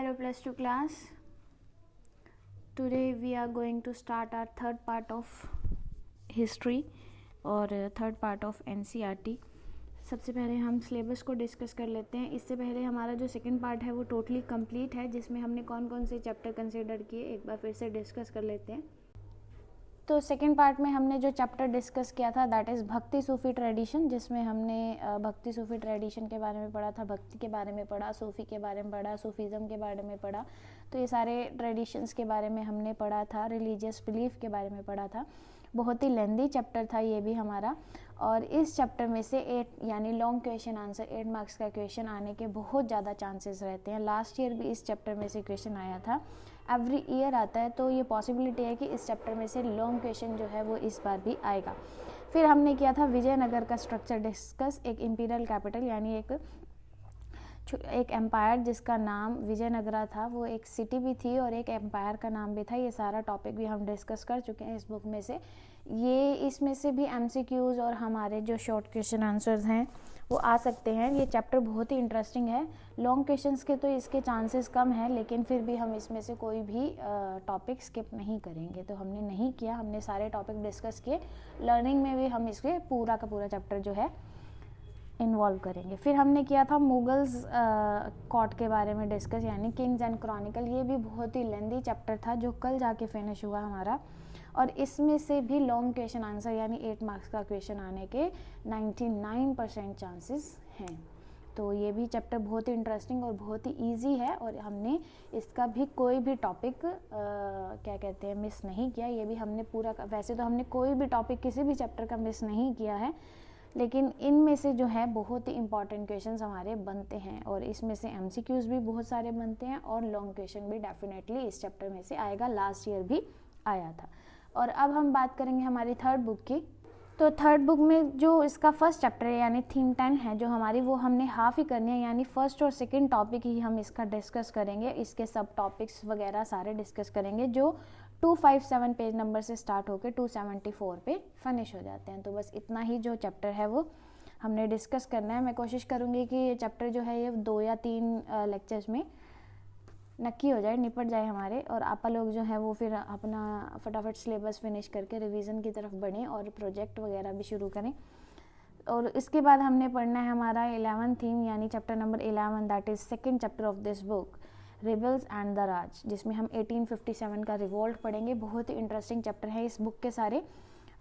Hello plus 2 class. Today we are going to start our third part of history और third part of NCERT. सबसे पहले हम syllabus को discuss कर लेते हैं. इससे पहले हमारा जो सेकंड पार्ट है वो टोटली कंप्लीट है, जिसमें हमने कौन कौन से चैप्टर कंसीडर किए एक बार फिर से डिस्कस कर लेते हैं. तो सेकंड पार्ट में हमने जो चैप्टर डिस्कस किया था दैट इज़ भक्ति सूफ़ी ट्रेडिशन, जिसमें हमने भक्ति सूफ़ी ट्रेडिशन के बारे में पढ़ा था, भक्ति के बारे में पढ़ा, सूफ़ी के बारे में पढ़ा, सूफीज़म के बारे में पढ़ा. तो ये सारे ट्रेडिशंस के बारे में हमने पढ़ा था, रिलीजियस बिलीफ के बारे में पढ़ा था. बहुत ही लेंदी चैप्टर था ये भी हमारा. और इस चैप्टर में से 8 यानी लॉन्ग क्वेश्चन आंसर 8 मार्क्स का क्वेश्चन आने के बहुत ज़्यादा चांसेस रहते हैं. लास्ट ईयर भी इस चैप्टर में से क्वेश्चन आया था, एवरी ईयर आता है, तो ये पॉसिबिलिटी है कि इस चैप्टर में से लॉन्ग क्वेश्चन जो है वो इस बार भी आएगा. फिर हमने किया था विजयनगर का स्ट्रक्चर डिस्कस, एक इम्पीरियल कैपिटल यानी एक एम्पायर जिसका नाम विजयनगरा था, वो एक सिटी भी थी और एक एम्पायर का नाम भी था. ये सारा टॉपिक भी हम डिस्कस कर चुके हैं इस बुक में से. ये इसमें से भी MCQs और हमारे जो शॉर्ट क्वेश्चन आंसर्स हैं वो आ सकते हैं. ये चैप्टर बहुत ही इंटरेस्टिंग है. लॉन्ग क्वेश्चंस के तो इसके चांसेस कम हैं, लेकिन फिर भी हम इसमें से कोई भी टॉपिक स्किप नहीं करेंगे. तो हमने नहीं किया, हमने सारे टॉपिक डिस्कस किए. लर्निंग में भी हम इसके पूरा का पूरा चैप्टर जो है इन्वॉल्व करेंगे. फिर हमने किया था मुगल्स कोर्ट के बारे में डिस्कस, यानी किंग्स एंड क्रॉनिकल. ये भी बहुत ही लेंदी चैप्टर था जो कल जाके फिनिश हुआ हमारा. और इसमें से भी लॉन्ग क्वेश्चन आंसर यानी 8 मार्क्स का क्वेश्चन आने के 99% चांसेस हैं. तो ये भी चैप्टर बहुत ही इंटरेस्टिंग और बहुत ही इजी है और हमने इसका भी कोई भी टॉपिक क्या कहते हैं मिस नहीं किया. ये भी हमने पूरा, वैसे तो हमने कोई भी टॉपिक किसी भी चैप्टर का मिस नहीं किया है, लेकिन इनमें से जो है बहुत ही इंपॉर्टेंट क्वेश्चंस हमारे बनते हैं और इसमें से MCQs भी बहुत सारे बनते हैं और लॉन्ग क्वेश्चन भी डेफिनेटली इस चैप्टर में से आएगा. लास्ट ईयर भी आया था. और अब हम बात करेंगे हमारी थर्ड बुक की. तो थर्ड बुक में जो इसका फर्स्ट चैप्टर है यानी थीम 10 है जो हमारी, वो हमने हाफ ही करनी है, यानी फर्स्ट और सेकंड टॉपिक ही हम इसका डिस्कस करेंगे. इसके सब टॉपिक्स वगैरह सारे डिस्कस करेंगे जो 257 पेज नंबर से स्टार्ट होकर 274 पे फिनिश हो जाते हैं. तो बस इतना ही जो चैप्टर है वो हमने डिस्कस करना है. मैं कोशिश करूँगी कि ये चैप्टर जो है ये 2 या 3 लेक्चर्स में नक्की हो जाए, निपट जाए हमारे, और आप लोग जो है वो फिर अपना फटाफट सिलेबस फिनिश करके रिवीजन की तरफ बढ़ें और प्रोजेक्ट वगैरह भी शुरू करें. और इसके बाद हमने पढ़ना है हमारा 11 थीम यानी chapter number 11 that is second chapter of this book, rebels and the Raj, जिसमें हम 1857 का रिवोल्ट पढ़ेंगे. बहुत ही इंटरेस्टिंग चैप्टर है. इस बुक के सारे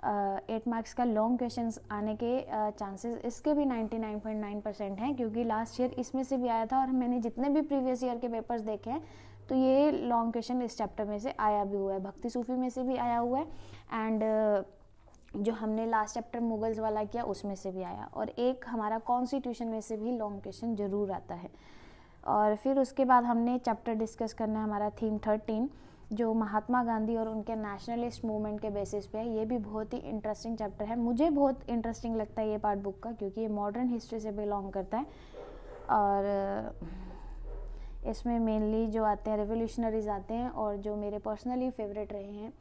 8 मार्क्स का लॉन्ग क्वेश्चंस आने के चांसेस इसके भी 99.9% हैं, क्योंकि लास्ट ईयर इसमें से भी आया था और मैंने जितने भी प्रीवियस ईयर के पेपर्स देखे हैं तो ये लॉन्ग क्वेश्चन इस चैप्टर में से आया भी हुआ है. भक्ति सूफी में से भी आया हुआ है एंड जो हमने लास्ट चैप्टर मुगल्स वाला किया उसमें से भी आया, और एक हमारा कॉन्स्टिट्यूशन में से भी लॉन्ग क्वेश्चन ज़रूर आता है. और फिर उसके बाद हमने चैप्टर डिस्कस करना है हमारा थीम 13 जो महात्मा गांधी और उनके नेशनलिस्ट मूवमेंट के बेसिस पे है. ये भी बहुत ही इंटरेस्टिंग चैप्टर है. मुझे बहुत इंटरेस्टिंग लगता है ये पार्ट बुक का, क्योंकि ये मॉडर्न हिस्ट्री से बिलोंग करता है और इसमें मेनली जो आते हैं रेवोल्यूशनरीज आते हैं और जो मेरे पर्सनली फेवरेट रहे हैं,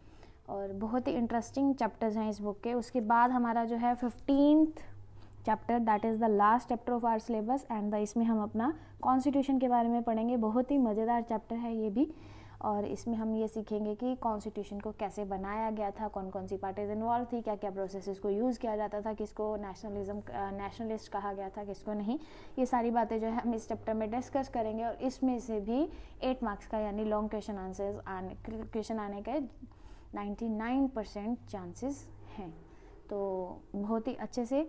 और बहुत ही इंटरेस्टिंग चैप्टर्स हैं इस बुक के. उसके बाद हमारा जो है 15th chapter that is the last chapter of our syllabus and इसमें हम अपना कॉन्स्टिट्यूशन के बारे में पढ़ेंगे. बहुत ही मज़ेदार चैप्टर है ये भी, और इसमें हम ये सीखेंगे कि कॉन्स्टिट्यूशन को कैसे बनाया गया था, कौन कौन सी पार्टीज इन्वॉल्व थी, क्या क्या प्रोसेसेस को यूज़ किया जाता था, किसको नेशनलिस्ट कहा गया था, किसको नहीं. ये सारी बातें जो है हम इस चैप्टर में डिस्कस करेंगे और इसमें से भी 8 मार्क्स का यानी लॉन्ग क्वेश्चन आने के 99% चांसेस हैं. तो बहुत ही अच्छे से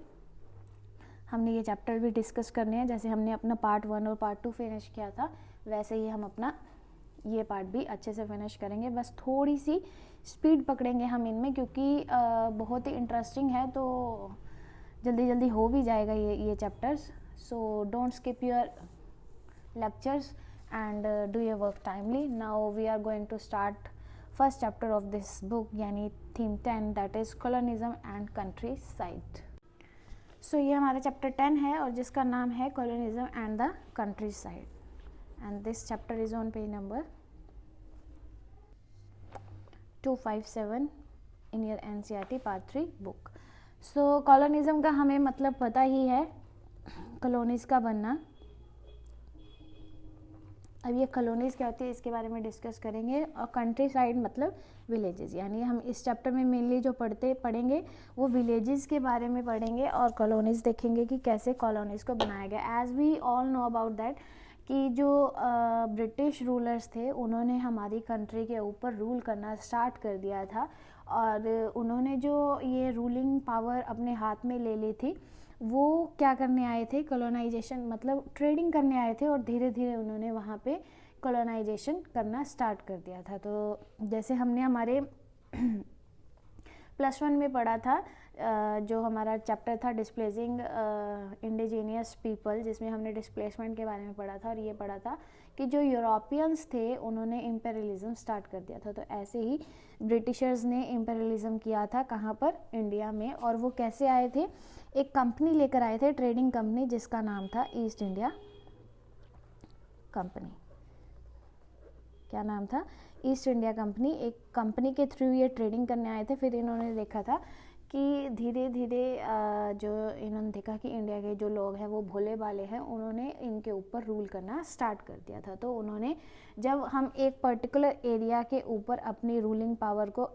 हमने ये चैप्टर भी डिस्कस करने हैं. जैसे हमने अपना पार्ट 1 और पार्ट 2 फिनिश किया था, वैसे ही हम अपना ये पार्ट भी अच्छे से फिनिश करेंगे. बस थोड़ी सी स्पीड पकड़ेंगे हम इनमें, क्योंकि बहुत ही इंटरेस्टिंग है, तो जल्दी जल्दी हो भी जाएगा ये chapters. So don't skip your lectures and do your work timely. Now we are going to start first chapter of this book यानी theme 10 that is colonialism and countryside. So ये हमारा चैप्टर 10 है और जिसका नाम है colonialism and the countryside, and this chapter is on page number 257 in your NCERT part 3 book. So colonialism का हमें मतलब पता ही है, कॉलोनीज का बनना. अब ये कॉलोनीज़ क्या होती है इसके बारे में डिस्कस करेंगे। और कंट्री साइड मतलब विलेजेस, यानी हम इस चैप्टर में मेनली जो पढ़ेंगे वो विलेजेस के बारे में पढ़ेंगे और कॉलोनीज़ देखेंगे कि कैसे कॉलोनीज़ को बनाया गया। As we all know about that कि जो ब्रिटिश रूलर्स थे उन्होंने हमारी कंट्री के ऊपर रूल करना स्टार्ट कर दिया था, और उन्होंने जो ये रूलिंग पावर अपने हाथ में ले ली थी, वो क्या करने आए थे, कॉलोनाइजेशन मतलब ट्रेडिंग करने आए थे, और धीरे धीरे उन्होंने वहाँ पे कॉलोनाइजेशन करना स्टार्ट कर दिया था। तो जैसे हमने हमारे +1 में पढ़ा था, जो हमारा चैप्टर था डिस्प्लेसिंग इंडिजीनियस पीपल, जिसमें हमने डिस्प्लेसमेंट के बारे में पढ़ा था, और ये पढ़ा था कि जो यूरोपियंस थे उन्होंने इम्पेरियलिज्म स्टार्ट कर दिया था। तो ऐसे ही ब्रिटिशर्स ने इम्पेरियलिज्म किया था, कहाँ पर, इंडिया में। और वो कैसे आए थे, एक कंपनी लेकर आए थे, ट्रेडिंग कंपनी, जिसका नाम था ईस्ट इंडिया कंपनी। क्या नाम था, ईस्ट इंडिया कंपनी। एक कंपनी के थ्रू ये ट्रेडिंग करने आए थे। फिर इन्होंने देखा था कि धीरे धीरे जो इन्होंने देखा कि इंडिया के जो लोग हैं वो भोले भाले हैं, उन्होंने इनके ऊपर रूल करना स्टार्ट कर दिया था। तो उन्होंने, जब हम एक पर्टिकुलर एरिया के ऊपर अपनी रूलिंग पावर को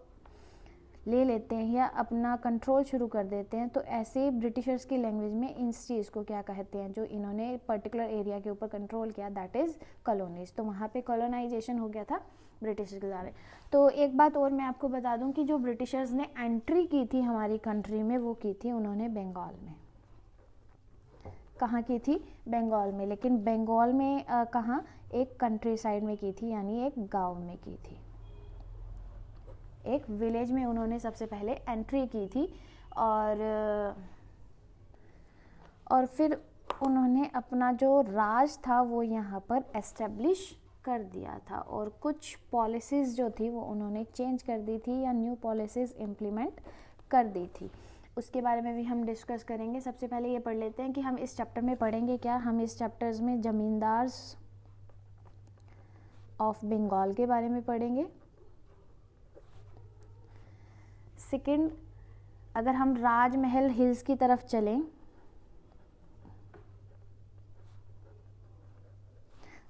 ले लेते हैं या अपना कंट्रोल शुरू कर देते हैं, तो ऐसे ब्रिटिशर्स की लैंग्वेज में इस चीज़ को क्या कहते हैं, जो इन्होंने पर्टिकुलर एरिया के ऊपर कंट्रोल किया, दैट इज़ कॉलोनीज। तो वहाँ पे कॉलोनाइजेशन हो गया था ब्रिटिशर्स के द्वारा। तो एक बात और मैं आपको बता दूं कि जो ब्रिटिशर्स ने एंट्री की थी हमारी कंट्री में, वो की थी उन्होंने बंगाल में। कहाँ की थी, बंगाल में। लेकिन बंगाल में कहाँ, एक कंट्री साइड में की थी, यानी एक गाँव में की थी, एक विलेज में उन्होंने सबसे पहले एंट्री की थी। और फिर उन्होंने अपना जो राज था वो यहाँ पर एस्टेब्लिश कर दिया था, और कुछ पॉलिसीज़ जो थी वो उन्होंने चेंज कर दी थी या न्यू पॉलिसीज़ इम्प्लीमेंट कर दी थी। उसके बारे में भी हम डिस्कस करेंगे। सबसे पहले ये पढ़ लेते हैं कि हम इस चैप्टर में पढ़ेंगे क्या। हम इस चैप्टर्स में जमींदार्स ऑफ बंगाल के बारे में पढ़ेंगे। सेकंड, अगर हम राजमहल हिल्स की तरफ चलें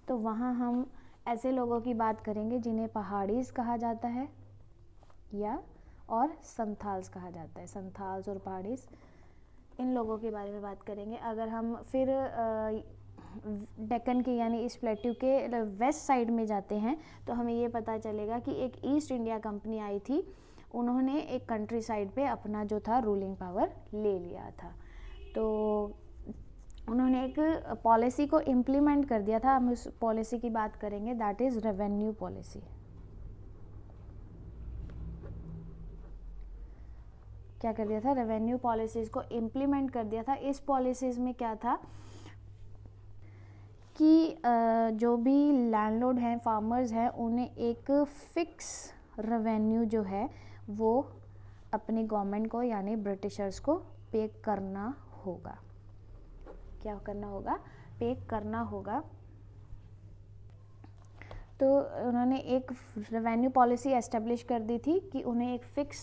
तो वहाँ हम ऐसे लोगों की बात करेंगे जिन्हें पहाड़ीज कहा जाता है या और संथाल्स कहा जाता है। संथाल्स और पहाड़ीज, इन लोगों के बारे में बात करेंगे। अगर हम फिर डेक्कन के यानी इस प्लेट्यू के वेस्ट साइड में जाते हैं तो हमें ये पता चलेगा कि एक ईस्ट इंडिया कंपनी आई थी, उन्होंने एक कंट्री साइड पे अपना जो था रूलिंग पावर ले लिया था। तो उन्होंने एक पॉलिसी को इम्प्लीमेंट कर दिया था। हम उस पॉलिसी की बात करेंगे, दैट इज़ रेवेन्यू पॉलिसी। क्या कर दिया था, रेवेन्यू पॉलिसीज़ को इम्प्लीमेंट कर दिया था। इस पॉलिसीज़ में क्या था कि जो भी लैंडलॉर्ड हैं, फार्मर्स हैं, उन्हें एक फ़िक्स रेवेन्यू जो है वो अपनी गवर्नमेंट को यानी ब्रिटिशर्स को पे करना होगा। क्या करना होगा, पे करना होगा। तो उन्होंने एक रेवेन्यू पॉलिसी एस्टेब्लिश कर दी थी कि उन्हें एक फ़िक्स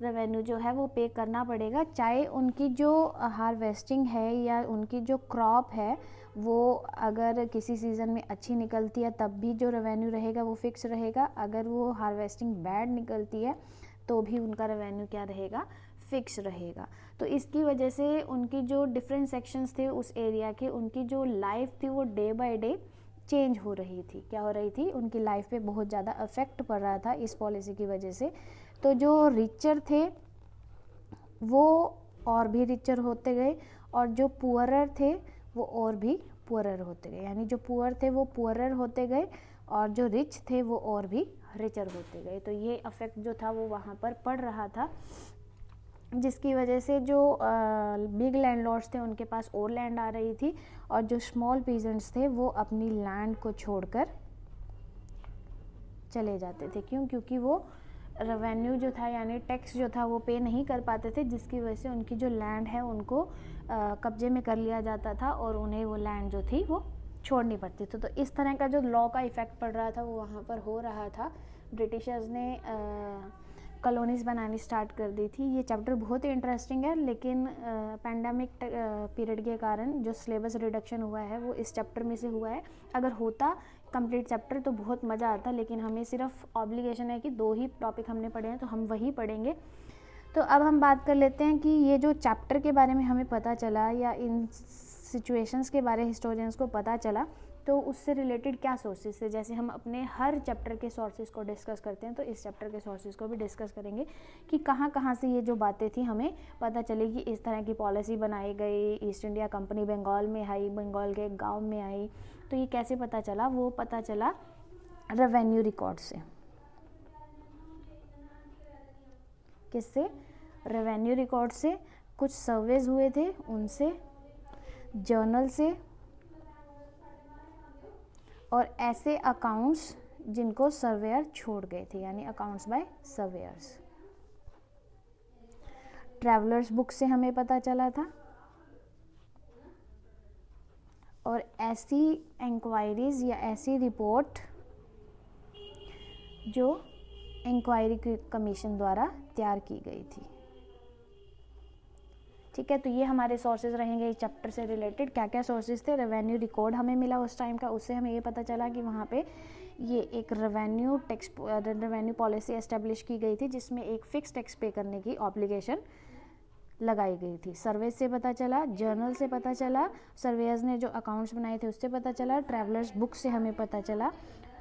रेवेन्यू जो है वो पे करना पड़ेगा, चाहे उनकी जो हार्वेस्टिंग है या उनकी जो क्रॉप है वो अगर किसी सीज़न में अच्छी निकलती है तब भी जो रेवेन्यू रहेगा वो फिक्स रहेगा, अगर वो हार्वेस्टिंग बैड निकलती है तो भी उनका रेवेन्यू क्या रहेगा, फिक्स रहेगा। तो इसकी वजह से उनकी जो डिफरेंट सेक्शंस थे उस एरिया के, उनकी जो लाइफ थी वो डे बाय डे चेंज हो रही थी। क्या हो रही थी, उनकी लाइफ पे बहुत ज़्यादा इफ़ेक्ट पड़ रहा था इस पॉलिसी की वजह से। तो जो रिचर थे वो और भी रिचर होते गए और जो पुअरर थे वो और भी पुअरर होते गए, यानी जो पुअर थे वो पुअरर होते गए और जो रिच थे वो और भी रिचर होते गए। तो ये इफ़ेक्ट जो था वो वहाँ पर पड़ रहा था, जिसकी वजह से जो बिग लैंडलॉर्ड्स थे उनके पास और लैंड आ रही थी और जो स्मॉल पीजेंट्स थे वो अपनी लैंड को छोड़कर चले जाते थे। क्यों? क्योंकि वो रेवेन्यू जो था यानी टैक्स जो था वो पे नहीं कर पाते थे, जिसकी वजह से उनकी जो लैंड है उनको कब्जे में कर लिया जाता था और उन्हें वो लैंड जो थी वो छोड़नी पड़ती थी। तो इस तरह का जो लॉ का इफ़ेक्ट पड़ रहा था वो वहाँ पर हो रहा था। ब्रिटिशर्स ने कॉलोनीज़ बनानी स्टार्ट कर दी थी। ये चैप्टर बहुत ही इंटरेस्टिंग है, लेकिन पैंडेमिक पीरियड के कारण जो सिलेबस रिडक्शन हुआ है वो इस चैप्टर में से हुआ है। अगर होता कंप्लीट चैप्टर तो बहुत मज़ा आता, लेकिन हमें सिर्फ ऑब्लिगेशन है कि 2 ही टॉपिक हमने पढ़े हैं तो हम वही पढ़ेंगे। तो अब हम बात कर लेते हैं कि ये जो चैप्टर के बारे में हमें पता चला या इन सिचुएशंस के बारे हिस्टोरियंस को पता चला, तो उससे रिलेटेड क्या सोर्सेज थे। जैसे हम अपने हर चैप्टर के सोर्सेज को डिस्कस करते हैं, तो इस चैप्टर के सोर्सेज को भी डिस्कस करेंगे कि कहाँ कहाँ से ये जो बातें थी हमें पता चली कि इस तरह की पॉलिसी बनाई गई, ईस्ट इंडिया कंपनी बंगाल में आई, बंगाल के एक गाँव में आई। तो ये कैसे पता चला, वो पता चला रेवेन्यू रिकॉर्ड से। किससे? रेवेन्यू रिकॉर्ड से। कुछ सर्वेज हुए थे उनसे, जर्नल से, और ऐसे अकाउंट्स जिनको सर्वेयर छोड़ गए थे, यानी accounts by surveyors. Travellers book से हमें पता चला था, और ऐसी इंक्वायरीज या ऐसी रिपोर्ट जो इंक्वायरी कमीशन द्वारा तैयार की गई थी। ठीक है, तो ये हमारे सोर्सेज रहेंगे इस चैप्टर से रिलेटेड। क्या क्या सोर्सेज थे? रेवेन्यू रिकॉर्ड हमें मिला उस टाइम का, उससे हमें ये पता चला कि वहाँ पे ये एक रेवेन्यू पॉलिसी एस्टेब्लिश की गई थी जिसमें एक फिक्स टैक्स पे करने की ऑब्लिगेशन लगाई गई थी। सर्वे से पता चला, जर्नल से पता चला, सर्वेयर्स ने जो अकाउंट्स बनाए थे उससे पता चला, ट्रैवलर्स बुक से हमें पता चला,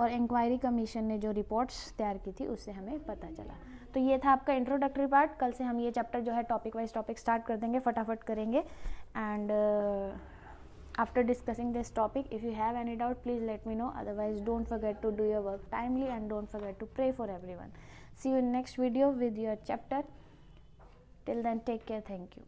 और इंक्वायरी कमीशन ने जो रिपोर्ट्स तैयार की थी उससे हमें पता चला। तो ये था आपका इंट्रोडक्टरी पार्ट। कल से हम ये चैप्टर जो है टॉपिक वाइज टॉपिक स्टार्ट कर देंगे, फटाफट करेंगे। And after discussing this topic, if you have any doubt please let me know, otherwise don't forget to do your work timely and don't forget to pray for everyone. See you in next video with your chapter. Till then, take care. Thank you.